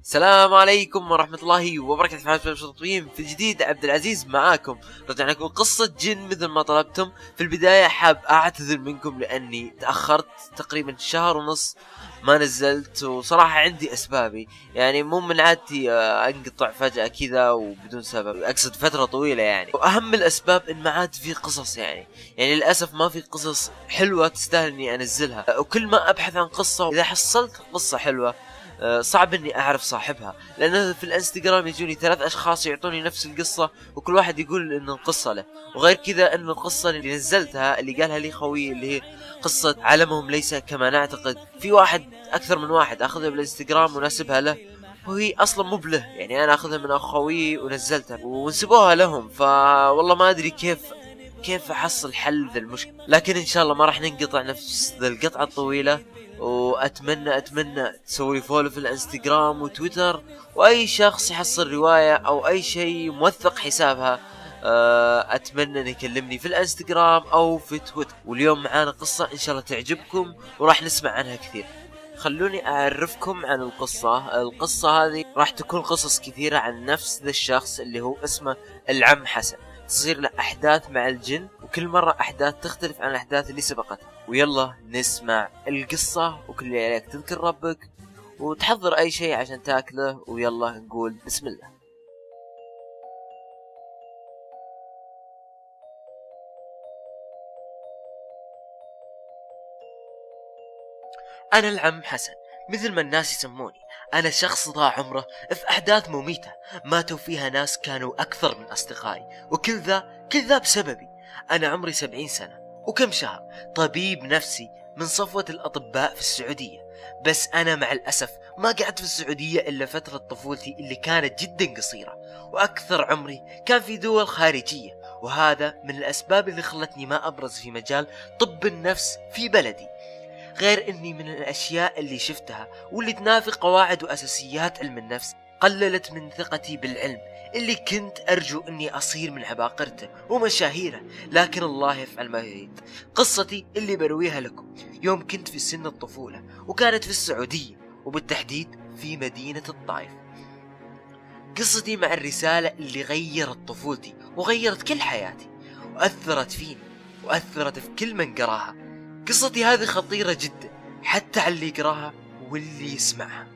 السلام عليكم ورحمة الله وبركاته. في حلقة التطويم في الجديد عبد العزيز معاكم. رجعنا لكم قصة جن مثل ما طلبتم. في البداية حاب اعتذر منكم لاني تأخرت تقريبا شهر ونص ما نزلت، وصراحة عندي اسبابي، يعني مو من عادتي انقطع فجأة كذا وبدون سبب، اقصد فترة طويلة يعني. واهم الاسباب ان ما عاد في قصص، يعني للاسف ما في قصص حلوة تستاهل اني انزلها. وكل ما ابحث عن قصة اذا حصلت قصة حلوة صعب اني اعرف صاحبها، لانه في الانستغرام يجوني 3 اشخاص يعطوني نفس القصة وكل واحد يقول ان القصة له. وغير كذا ان القصة اللي نزلتها اللي قالها لي خوي اللي هي قصة عالمهم ليس كما نعتقد، في واحد اكثر من واحد اخذها بالانستغرام وناسبها له وهي اصلا مو بله، يعني انا اخذها من اخوي ونزلتها ونسبوها لهم. فوالله ما ادري كيف احصل حل ذا المشكلة، لكن ان شاء الله ما راح ننقطع نفس ذا القطعة الطويلة. واتمنى تسوي فولو في الانستغرام وتويتر، واي شخص يحصل رواية او اي شيء موثق حسابها اتمنى ان يكلمني في الانستغرام او في تويتر. واليوم معانا قصة ان شاء الله تعجبكم وراح نسمع عنها كثير. خلوني اعرفكم عن القصة هذه راح تكون قصص كثيرة عن نفس ذا الشخص اللي هو اسمه العم حسن. تصير له احداث مع الجن وكل مرة احداث تختلف عن الاحداث اللي سبقتها. ويلا نسمع القصة، وكل اللي عليك تذكر ربك وتحضر اي شيء عشان تاكله، ويلا نقول بسم الله. انا العم حسن مثل ما الناس يسموني. انا شخص ضاع عمره في احداث مميتة ماتوا فيها ناس كانوا اكثر من اصدقائي، كل ذا بسببي. انا عمري 70 سنة وكم شهر، طبيب نفسي من صفوة الاطباء في السعودية. بس انا مع الاسف ما قعدت في السعودية الا فترة طفولتي اللي كانت جدا قصيرة، واكثر عمري كان في دول خارجية، وهذا من الاسباب اللي خلتني ما ابرز في مجال طب النفس في بلدي. غير اني من الاشياء اللي شفتها واللي تنافي قواعد واساسيات علم النفس قللت من ثقتي بالعلم اللي كنت ارجو اني اصير من عباقرته ومشاهيره، لكن الله يفعل ما يريد. قصتي اللي برويها لكم يوم كنت في سن الطفولة، وكانت في السعودية وبالتحديد في مدينة الطائف. قصتي مع الرسالة اللي غيرت طفولتي وغيرت كل حياتي وأثرت فيني وأثرت في كل من قراها. قصتي هذه خطيرة جدا حتى على اللي يقراها واللي يسمعها.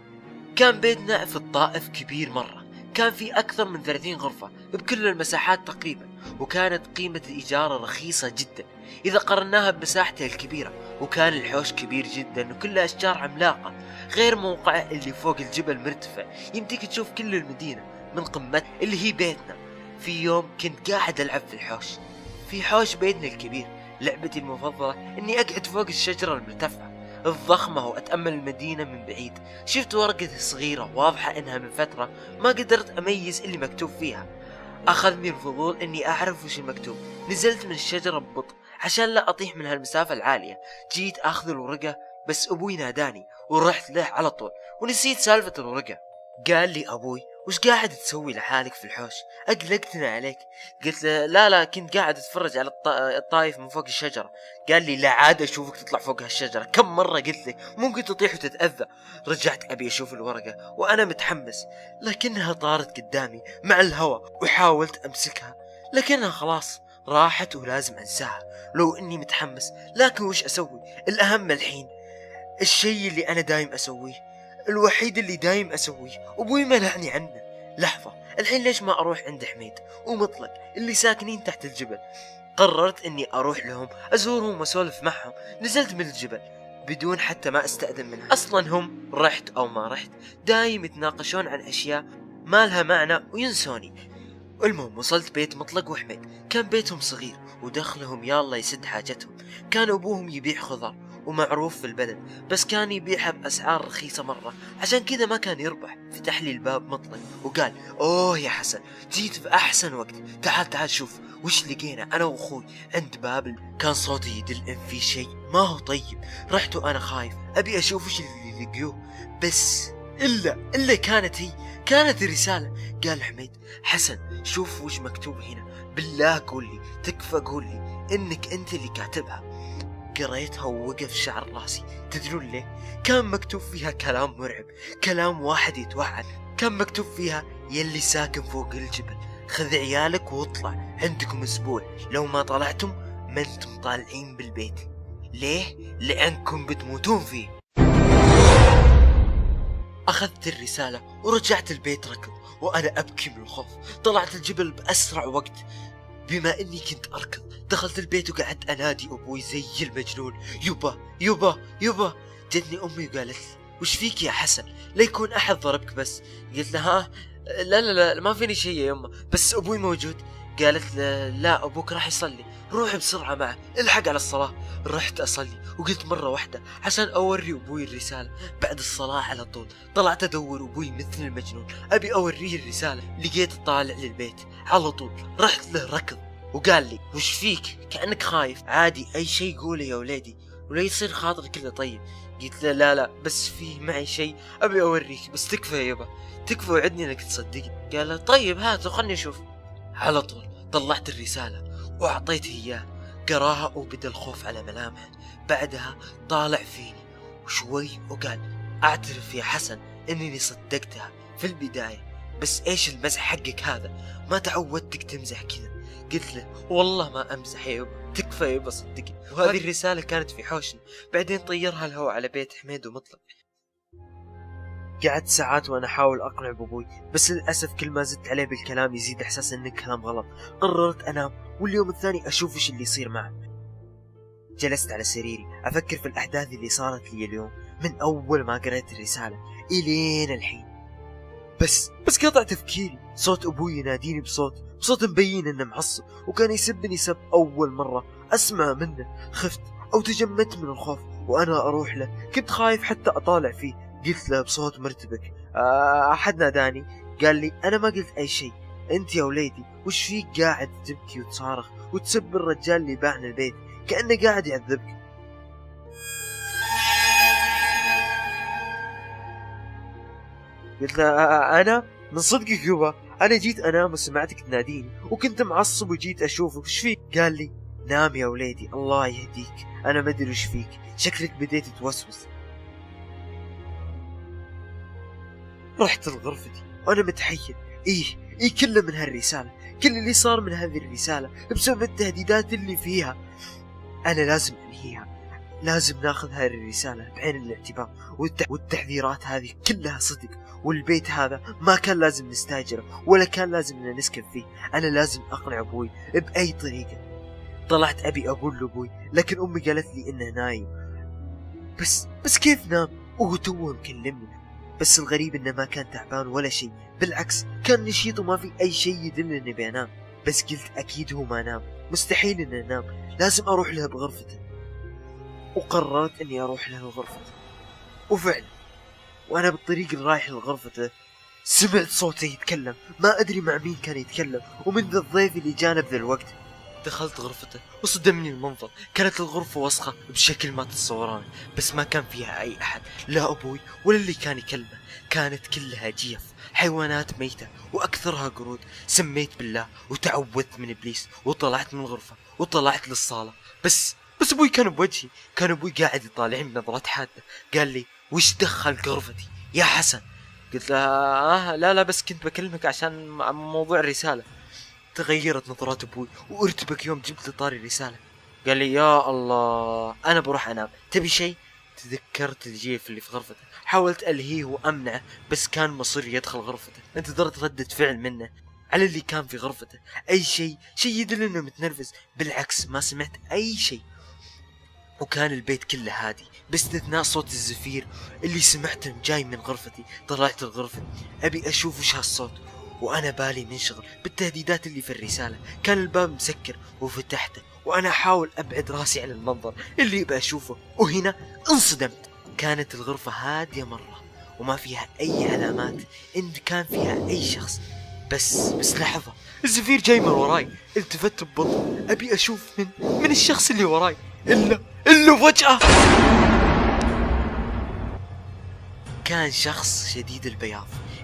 كان بيتنا في الطائف كبير مرة، كان في أكثر من 30 غرفة بكل المساحات تقريبا، وكانت قيمة الإيجار رخيصة جدا إذا قرناها بمساحته الكبيرة. وكان الحوش كبير جدا وكله أشجار عملاقة، غير موقعه اللي فوق الجبل مرتفع يمديك تشوف كل المدينة من قمته اللي هي بيتنا. في يوم كنت قاعد ألعب في الحوش، في حوش بيتنا الكبير. لعبتي المفضلة اني اقعد فوق الشجرة المرتفعة الضخمة واتأمل المدينة من بعيد. شفت ورقة صغيرة واضحة انها من فترة ما قدرت اميز اللي مكتوب فيها. اخذني الفضول اني اعرف وش المكتوب. نزلت من الشجرة ببطء عشان لا اطيح من هالمسافة العالية. جيت اخذ الورقة بس ابوي ناداني ورحت له على طول ونسيت سالفة الورقة. قال لي ابوي وش قاعد تسوي لحالك في الحوش؟ اقلقتنا عليك. قلت له لا كنت قاعد اتفرج على الطايف من فوق الشجرة. قال لي لا عاد اشوفك تطلع فوق هالشجرة، كم مرة قلت لك ممكن تطيح وتتأذى. رجعت ابي اشوف الورقة وانا متحمس، لكنها طارت قدامي مع الهواء وحاولت امسكها لكنها خلاص راحت ولازم انساها لو اني متحمس. لكن وش اسوي؟ الاهم الحين الشيء اللي انا دايم اسويه، الوحيد اللي دايم اسويه، ابوي منعني عنه. لحظة، الحين ليش ما اروح عند حميد ومطلق اللي ساكنين تحت الجبل؟ قررت اني اروح لهم ازورهم واسولف معهم. نزلت من الجبل بدون حتى ما استأذن منها. اصلا هم رحت او ما رحت دايم يتناقشون عن اشياء ما لها معنى وينسوني. المهم وصلت بيت مطلق وحميد. كان بيتهم صغير ودخلهم يالله يسد حاجتهم. كان ابوهم يبيع خضر ومعروف في البلد، بس كان يبيعها بأسعار رخيصة مرة، عشان كذا ما كان يربح. فتح لي الباب مطلق وقال اوه يا حسن جيت في احسن وقت، تعال شوف وش لقينا انا واخوي عند باب كان صوتي يدل ان في شيء ما هو طيب. رحت وانا خايف ابي اشوف وش اللي لقيوه، بس الا كانت رسالة. قال حميد حسن شوف وش مكتوب هنا، بالله قول لي تكفى قول لي انك انت اللي كاتبها. قريتها ووقف شعر راسي. تدرون ليه؟ كان مكتوب فيها كلام مرعب، كلام واحد يتوعد. كان مكتوب فيها: يلي ساكن فوق الجبل خذ عيالك واطلع، عندكم اسبوع، لو ما طلعتم ما انتم طالعين بالبيت. ليه؟ لأنكم بتموتون فيه. أخذت الرسالة ورجعت البيت ركض وأنا أبكي من الخوف. طلعت الجبل بأسرع وقت. بما أني كنت أركض دخلت البيت وقعدت أنادي أبوي زي المجنون: يبا يبا يبا. جتني أمي وقالت لي: وش فيك يا حسن؟ لا يكون أحد ضربك بس. قلت لها: لا لا لا ما فيني شيء يا يمه، بس أبوي موجود. قالت: لا أبوك راح يصلي، روح بسرعة معه، الحق على الصلاة. رحت أصلي وقلت مرة واحدة عشان أوري أبوي الرسالة. بعد الصلاة على طول طلعت أدور أبوي مثل المجنون، أبي أوريه الرسالة. لقيت طالع للبيت على طول، رحت له ركض وقال لي: وش فيك؟ كأنك خايف. عادي أي شيء قوله يا وليدي ولا يصير خاطري كله طيب. قلت له: لا لا بس في معي شيء أبي أوريك، بس تكفى يبا تكفى وعدني انك تصدقني. قال: طيب هات وخلني اشوف. على طول طلعت الرسالة واعطيته اياه، قراها وبدا الخوف على ملامحه. بعدها طالع فيني وشوي وقال: اعترف يا حسن انني صدقتها في البداية، بس ايش المزح حقك هذا؟ ما تعودتك تمزح كذا. قلت له: والله ما امزح يا يبا تكفى يبا صدقني. وهذه الرسالة كانت في حوشنا، بعدين طيرها الهواء على بيت حميد ومطلق. قعدت ساعات وانا احاول اقنع بابوي، بس للاسف كل ما زدت عليه بالكلام يزيد احساس ان الكلام غلط. قررت انام واليوم الثاني اشوف ايش اللي يصير معه. جلست على سريري افكر في الاحداث اللي صارت لي اليوم من اول ما قريت الرسالة الين الحين. بس قطع تفكيري صوت ابوي يناديني بصوت مبين انه معصب، وكان يسبني سب اول مرة اسمع منه. خفت او تجمدت من الخوف وانا اروح له، كنت خايف حتى اطالع فيه. قلت له بصوت مرتبك: أحد ناداني. قال لي: أنا ما قلت أي شيء. أنت يا وليدي وش فيك قاعد تبكي وتصارخ وتسب الرجال اللي باعنا البيت كأنه قاعد يعذبك؟ قلت له: أنا من صدقك يبا أنا جيت أنام وسمعتك تناديني وكنت معصب وجيت أشوفك، وش فيك؟ قال لي: نام يا وليدي الله يهديك، أنا ما أدري وش فيك، شكلك بديت توسوس. رحت لغرفتي وانا متحير. ايه كله من هالرسالة، كل اللي صار من هذه الرسالة بسبب التهديدات اللي فيها. انا لازم انهيها، لازم ناخذ هذه الرسالة بعين الاعتبار، والتحذيرات هذه كلها صدق، والبيت هذا ما كان لازم نستاجره ولا كان لازم نسكن فيه. انا لازم اقنع ابوي باي طريقة. طلعت ابي اقول لابوي لكن امي قالت لي انه نايم. بس كيف نام وهو توه مكلمني؟ بس الغريب انه ما كان تعبان ولا شيء، بالعكس كان نشيط وما في اي شيء يدل اني بينام. بس قلت اكيد هو ما نام، مستحيل انه نام، لازم اروح له بغرفته. وقررت اني اروح له بغرفته. وفعلا وانا بالطريق اللي رايح لغرفته سمعت صوته يتكلم، ما ادري مع مين كان يتكلم ومن ذا الضيف اللي جانا بذا الوقت. دخلت غرفته وصدمني المنظر، كانت الغرفة وسخة بشكل ما تتصورون، بس ما كان فيها أي أحد، لا أبوي ولا اللي كان يكلمه. كانت كلها جيف، حيوانات ميتة وأكثرها قرود. سميت بالله وتعوذت من إبليس وطلعت من الغرفة وطلعت للصالة. بس أبوي كان بوجهي، كان أبوي قاعد يطالعني بنظرات حادة. قال لي: وش دخل غرفتي يا حسن؟ قلت له: لا بس كنت بكلمك عشان موضوع الرسالة. تغيرت نظرات ابوي وارتبك يوم جبت طاري الرسالة. قال لي: يا الله انا بروح انام، تبي شيء؟ تذكرت الجيف اللي في غرفته، حاولت الهيه وامنعه بس كان مصير يدخل غرفته. انتظرت ردة فعل منه على اللي كان في غرفته، اي شيء يدل انه متنرفز. بالعكس ما سمعت اي شيء، وكان البيت كله هادي باستثناء صوت الزفير اللي سمعته جاي من غرفتي. طلعت الغرفة ابي اشوف وش هالصوت وانا بالي منشغل بالتهديدات اللي في الرسالة. كان الباب مسكر وفتحته وانا احاول ابعد راسي عن المنظر اللي بشوفه، وهنا انصدمت. كانت الغرفة هادية مرة وما فيها اي علامات ان كان فيها اي شخص. بس لحظة، الزفير جاي من وراي. التفت ببطء ابي اشوف من الشخص اللي وراي، الا فجأة كان شخص شديد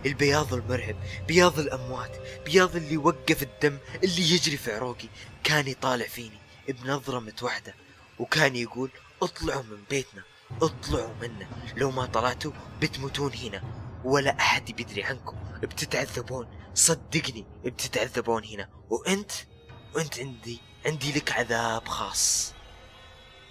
البياض المرعب، بياض الأموات، بياض اللي وقف الدم اللي يجري في عروقي. كان يطالع فيني بنظرة متوحدة وكان يقول اطلعوا من بيتنا، اطلعوا منه، لو ما طلعتوا بتموتون هنا ولا أحد بيدري عنكم، بتتعذبون، صدقني بتتعذبون هنا، وانت عندي لك عذاب خاص.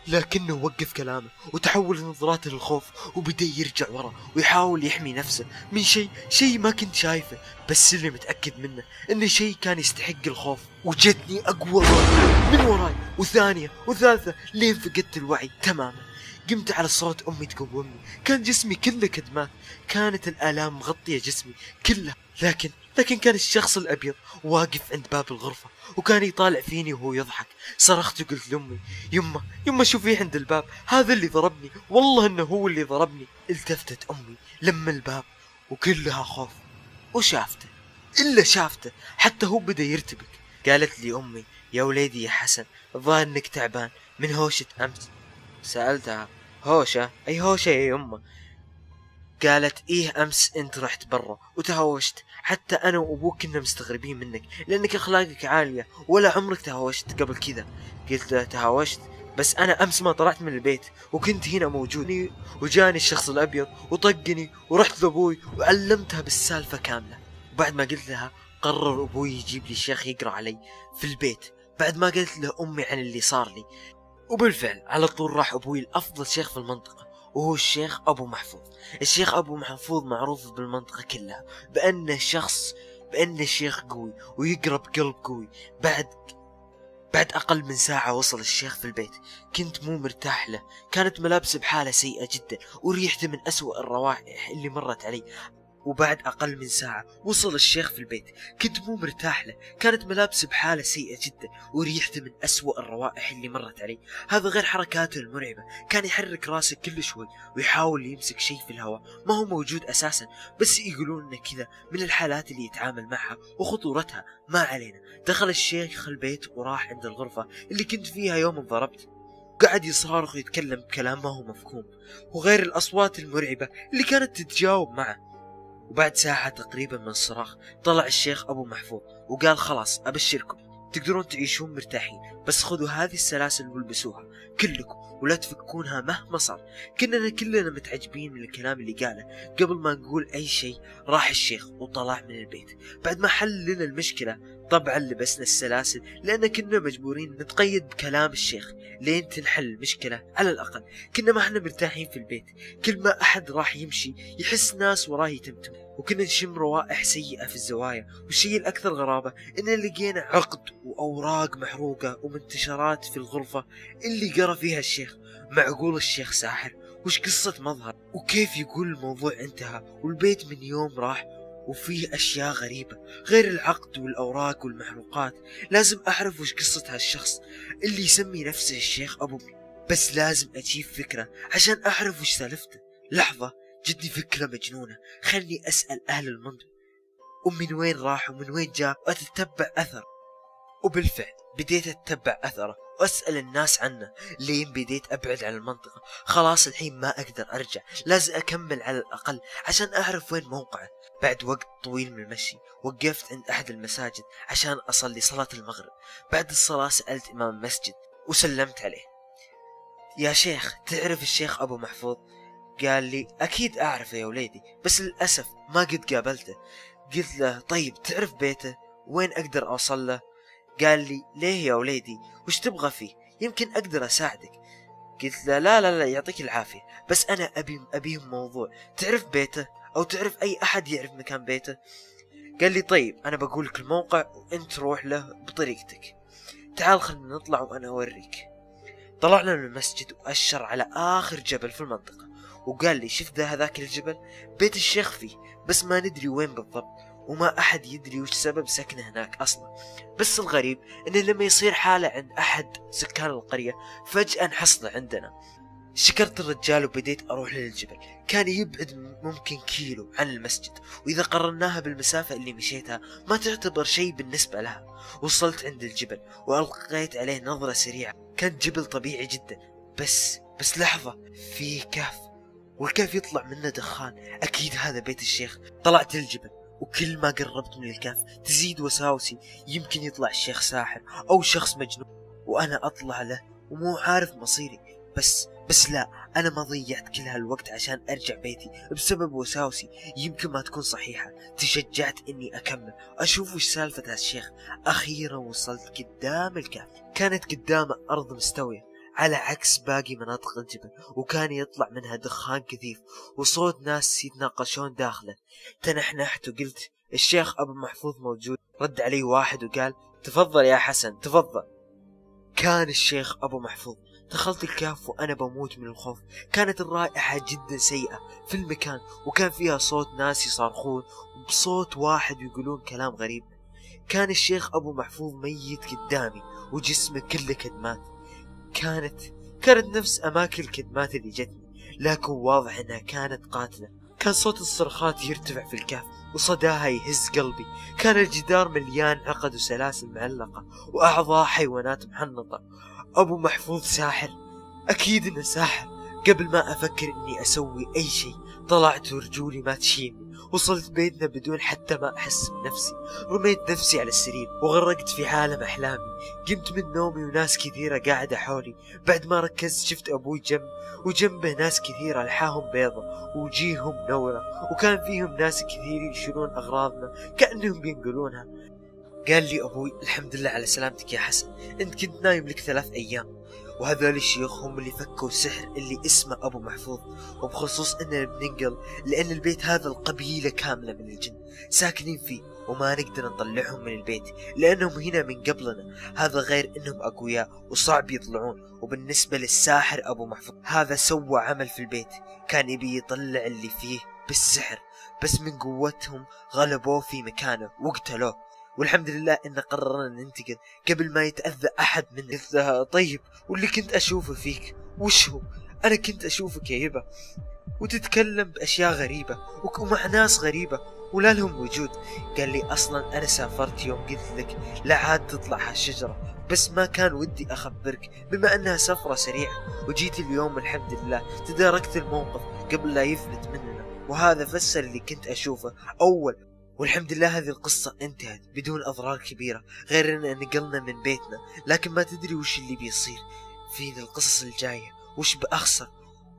لكنه وقف كلامه وتحول نظراته للخوف، وبدأ يرجع ورا ويحاول يحمي نفسه من شيء ما كنت شايفه، بس اللي متأكد منه انه شيء كان يستحق الخوف. وجتني اقوى ضربة من وراي، وثانية وثالثة، لين فقدت الوعي تماما. قمت على صوت امي تقومني، كان جسمي كله كدمات، كانت الآلام مغطية جسمي كله، لكن كان الشخص الأبيض واقف عند باب الغرفة وكان يطالع فيني وهو يضحك. صرخت وقلت لأمي: يما شوفيه عند الباب، هذا اللي ضربني، والله انه هو اللي ضربني. التفتت امي لما الباب وكلها خوف، وشافته، الا شافته حتى هو بدا يرتبك. قالت لي امي: يا وليدي يا حسن، الظاهر انك تعبان من هوشة امس. سألتها: هوشة؟ اي هوشة يا يمه؟ قالت: ايه امس انت رحت برا وتهاوشت، حتى انا وابوك كنا مستغربين منك لانك اخلاقك عالية، ولا عمرك تهاوشت قبل كذا. قلت له: تهاوشت؟ بس انا امس ما طلعت من البيت وكنت هنا موجود، وجاني الشخص الابيض وطقني، ورحت لابوي وعلمتها بالسالفة كاملة. وبعد ما قلت لها قرر ابوي يجيب لي شيخ يقرأ علي في البيت بعد ما قلت له امي عن اللي صار لي. وبالفعل على طول راح ابوي لافضل شيخ في المنطقة، وهو الشيخ ابو محفوظ. الشيخ ابو محفوظ معروف بالمنطقة كلها بانه شيخ قوي ويقرا بقلب قوي. بعد اقل من ساعة وصل الشيخ في البيت، كنت مو مرتاح له، كانت ملابسه بحالة سيئة جدا وريحته من اسوأ الروائح اللي مرت علي. وبعد أقل من ساعة وصل الشيخ في البيت، كنت مو مرتاح له، كانت ملابسه بحالة سيئة جدا وريحته من أسوأ الروائح اللي مرت علي. هذا غير حركاته المرعبة، كان يحرك راسه كل شوي ويحاول يمسك شيء في الهواء ما هو موجود أساسا، بس يقولون إنه كذا من الحالات اللي يتعامل معها وخطورتها. ما علينا. دخل الشيخ البيت وراح عند الغرفة اللي كنت فيها يوم انضربت، قعد يصارخ ويتكلم بكلام ما هو مفهوم، وغير الأصوات المرعبة اللي كانت تتجاوب معه. وبعد ساعة تقريبا من الصراخ طلع الشيخ أبو محفوظ وقال: خلاص أبشركم، تقدرون تعيشون مرتاحين، بس خذوا هذه السلاسل والبسوها كلكم ولا تفكونها مهما صار. كلنا متعجبين من الكلام اللي قاله. قبل ما نقول أي شيء راح الشيخ وطلع من البيت. بعد ما حل لنا المشكلة طبعا لبسنا السلاسل لأن كنا مجبورين نتقيد بكلام الشيخ لين تنحل المشكلة. على الأقل كنا ما احنا مرتاحين في البيت، كل ما أحد راح يمشي يحس ناس وراه يتمتم، وكنا نشم روائح سيئة في الزوايا. والشيء الأكثر غرابة إن لقينا عقد وأوراق محروقة ومنتشرات في الغرفة اللي قرأ فيها الشيخ. معقول الشيخ ساحر؟ وش قصة مظهر؟ وكيف يقول الموضوع انتهى والبيت من يوم راح وفيه أشياء غريبة غير العقد والأوراق والمحروقات؟ لازم أعرف وش قصة هالشخص اللي يسمي نفسه الشيخ أبو، بس لازم أجيب فكرة عشان أعرف وش سالفته. لحظة، جتني فكرة مجنونة، خلني أسأل أهل المنطقة ومن وين راح ومن وين جاء وأتتبع أثر. وبالفعل بديت أتبع أثره وأسأل الناس عنه لين بديت أبعد عن المنطقة. خلاص الحين ما أقدر أرجع، لازم أكمل على الأقل عشان أعرف وين موقعه. بعد وقت طويل من المشي وقفت عند أحد المساجد عشان أصلي صلاة المغرب. بعد الصلاة سألت إمام المسجد وسلمت عليه: يا شيخ، تعرف الشيخ أبو محفوظ؟ قال لي: أكيد أعرفه يا وليدي، بس للأسف ما قد قابلته. قلت له: طيب تعرف بيته؟ وين أقدر أوصل له؟ قال لي: ليه يا وليدي، وش تبغى فيه؟ يمكن أقدر أساعدك. قلت له: لا يعطيك العافية، بس أنا أبيه موضوع. تعرف بيته أو تعرف أي أحد يعرف مكان بيته؟ قال لي: طيب أنا بقولك الموقع وأنت روح له بطريقتك، تعال خلنا نطلع وأنا أوريك. طلعنا من المسجد وأشر على آخر جبل في المنطقة وقال لي: شفت هذاك الجبل؟ بيت الشيخ فيه، بس ما ندري وين بالضبط، وما أحد يدري وش سبب سكنه هناك أصلا. بس الغريب إنه لما يصير حالة عند أحد سكان القرية فجأة نحصله عندنا. شكرت الرجال وبديت أروح للجبل. كان يبعد ممكن كيلو عن المسجد، وإذا قررناها بالمسافة اللي مشيتها ما تعتبر شيء بالنسبة لها. وصلت عند الجبل وألقيت عليه نظرة سريعة. كان جبل طبيعي جدا، بس لحظة، فيه كهف، والكهف يطلع منه دخان. أكيد هذا بيت الشيخ. طلعت الجبل وكل ما قربت من الكهف تزيد وساوسي، يمكن يطلع الشيخ ساحر أو شخص مجنون وأنا أطلع له ومو عارف مصيري. بس لا، أنا ما ضيعت كل هالوقت عشان أرجع بيتي بسبب وساوسي يمكن ما تكون صحيحة. تشجعت إني أكمل أشوف وش سالفة هالشيخ. أخيرا وصلت قدام الكهف. كانت قدامه أرض مستوية على عكس باقي مناطق الجبل، وكان يطلع منها دخان كثيف وصوت ناس يتناقشون داخله. تنحنحت وقلت الشيخ أبو محفوظ موجود؟ رد علي واحد وقال تفضل يا حسن تفضل. كان الشيخ أبو محفوظ. دخلت الكهف وأنا بموت من الخوف. كانت الرائحة جدا سيئة في المكان، وكان فيها صوت ناس يصارخون بصوت واحد ويقولون كلام غريب. كان الشيخ أبو محفوظ ميت قدامي وجسمه كله كدمات. كانت نفس أماكن الكدمات اللي جتني، لكن واضح أنها كانت قاتلة. كان صوت الصرخات يرتفع في الكهف وصداها يهز قلبي. كان الجدار مليان عقد وسلاسل معلقة وأعضاء حيوانات محنطة. أبو محفوظ ساحر، أكيد إنه ساحر. قبل ما أفكر إني أسوي أي شيء طلعت ورجولي ما تشيلني. وصلت بيتنا بدون حتى ما أحس بنفسي. رميت نفسي على السرير وغرقت في عالم أحلامي. قمت من نومي وناس كثيرة قاعدة حولي. بعد ما ركزت شفت أبوي وجنبه ناس كثيرة لحاهم بيضة ووجيههم منورة، وكان فيهم ناس كثير يشيلون أغراضنا كأنهم بينقلونها. قال لي أبوي الحمد لله على سلامتك يا حسن، أنت كنت نايم لك 3 أيام. وهذول الشيوخ هم اللي فكوا السحر اللي اسمه أبو محفوظ. وبخصوص أننا بننقل لأن البيت هذا القبيلة كاملة من الجن ساكنين فيه، وما نقدر نطلعهم من البيت لأنهم هنا من قبلنا. هذا غير أنهم أقوياء وصعب يطلعون. وبالنسبة للساحر أبو محفوظ هذا سوى عمل في البيت، كان يبي يطلع اللي فيه بالسحر، بس من قوتهم غلبوه في مكانه وقتلوه. والحمد لله إن قررنا ننتقل قبل ما يتأذى أحد منا. قلت لها طيب واللي كنت أشوفه فيك وش هو؟ أنا كنت أشوفك يا هبة وتتكلم بأشياء غريبة ومع ناس غريبة ولا لهم وجود. قال لي أصلا أنا سافرت يوم قلت لك لا عاد تطلع هالشجرة، بس ما كان ودي أخبرك بما أنها سفرة سريعة، وجيت اليوم الحمد لله تداركت الموقف قبل لا يفلت مننا. وهذا فسر اللي كنت أشوفه أول. والحمد لله هذه القصة انتهت بدون أضرار كبيرة، غير أن نقلنا من بيتنا. لكن ما تدري وش اللي بيصير في القصص الجاية، وش بأخسر،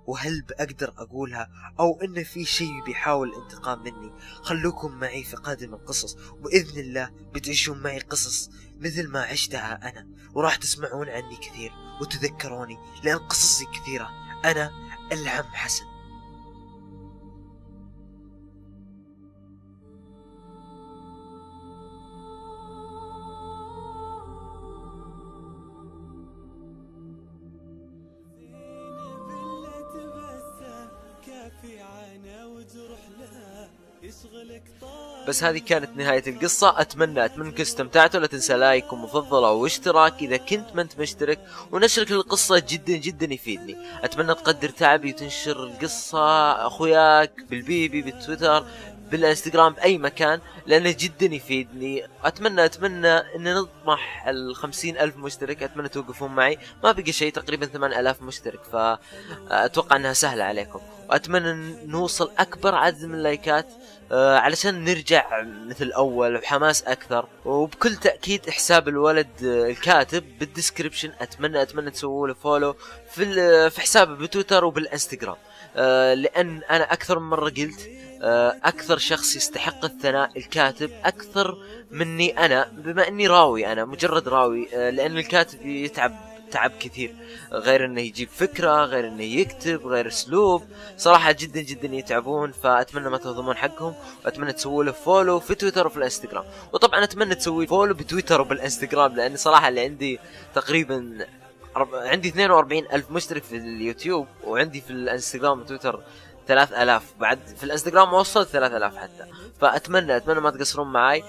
وهل بأقدر أقولها أو إن في شيء بيحاول الانتقام مني. خلوكم معي في قادم القصص، وبإذن الله بتعيشون معي قصص مثل ما عشتها أنا، وراح تسمعون عني كثير وتذكروني لأن قصصي كثيرة. أنا العم حسن. بس هذه كانت نهاية القصة. أتمنى أنكم استمتعتوا. لا تنسى لايك ومفضل أو اشتراك إذا كنت ما أنت مشترك، ونشرك القصة جدا جدا يفيدني. أتمنى تقدر تعبي وتنشر القصة أخوياك بالبيبي بالتويتر بالانستغرام بأي مكان لأنه جدا يفيدني. أتمنى أن نطمح 50,000 مشترك. أتمنى توقفون معي، ما بقى شيء، تقريبا 8,000 مشترك، فأتوقع أنها سهلة عليكم. وأتمنى نوصل أكبر عدد من اللايكات علشان نرجع مثل أول وحماس أكثر. وبكل تأكيد حساب الولد الكاتب بالديسكريبشن. أتمنى تسووا له فولو في حسابه بتويتر وبالانستغرام، لأن أنا أكثر من مرة قلت أكثر شخص يستحق الثناء الكاتب أكثر مني أنا، بما أني راوي، أنا مجرد راوي. لأن الكاتب تعب كثير، غير انه يجيب فكرة، غير انه يكتب، غير اسلوب، صراحة جدا جدا يتعبون. فاتمنى ما تهضمون حقهم، واتمنى تسووا له فولو في تويتر وفي الانستغرام. وطبعا اتمنى تسوي فولو بتويتر وبالانستغرام، لان صراحة اللي عندي تقريبا عندي 42,000 مشترك في اليوتيوب، وعندي في الانستغرام وتويتر 3,000. بعد في الانستغرام ما وصلت 3,000 حتى. فأتمنى ما تقصرون معاي.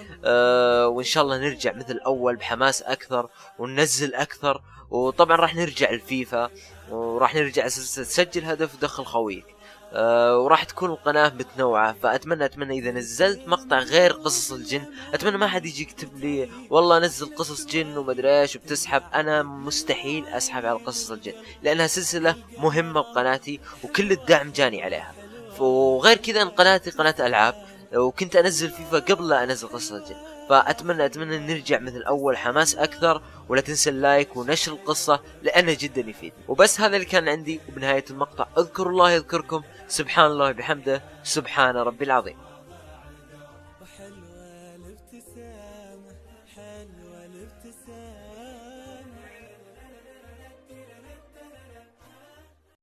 وإن شاء الله نرجع مثل أول بحماس أكثر وننزل أكثر. وطبعا راح نرجع الفيفا، وراح نرجع تسجل هدف ودخل خويك. وراح تكون القناة متنوعة. فأتمنى إذا نزلت مقطع غير قصص الجن، أتمنى ما حد يجي يكتب لي والله نزل قصص جن ومدري ايش وبتسحب. أنا مستحيل أسحب على قصص الجن لأنها سلسلة مهمة بقناتي وكل الدعم جاني عليها. وغير كذا قناتي قناة ألعاب، وكنت أنزل فيفا قبل لا أنزل قصص الجن. فأتمنى نرجع مثل أول حماس أكثر. ولا تنسى اللايك ونشر القصة لأنه جدا يفيد. وبس هذا اللي كان عندي. وبنهاية المقطع اذكروا الله يذكركم، سبحان الله بحمده، سبحان ربي العظيم. وحلوة الابتسامة، حلوة الابتسامة.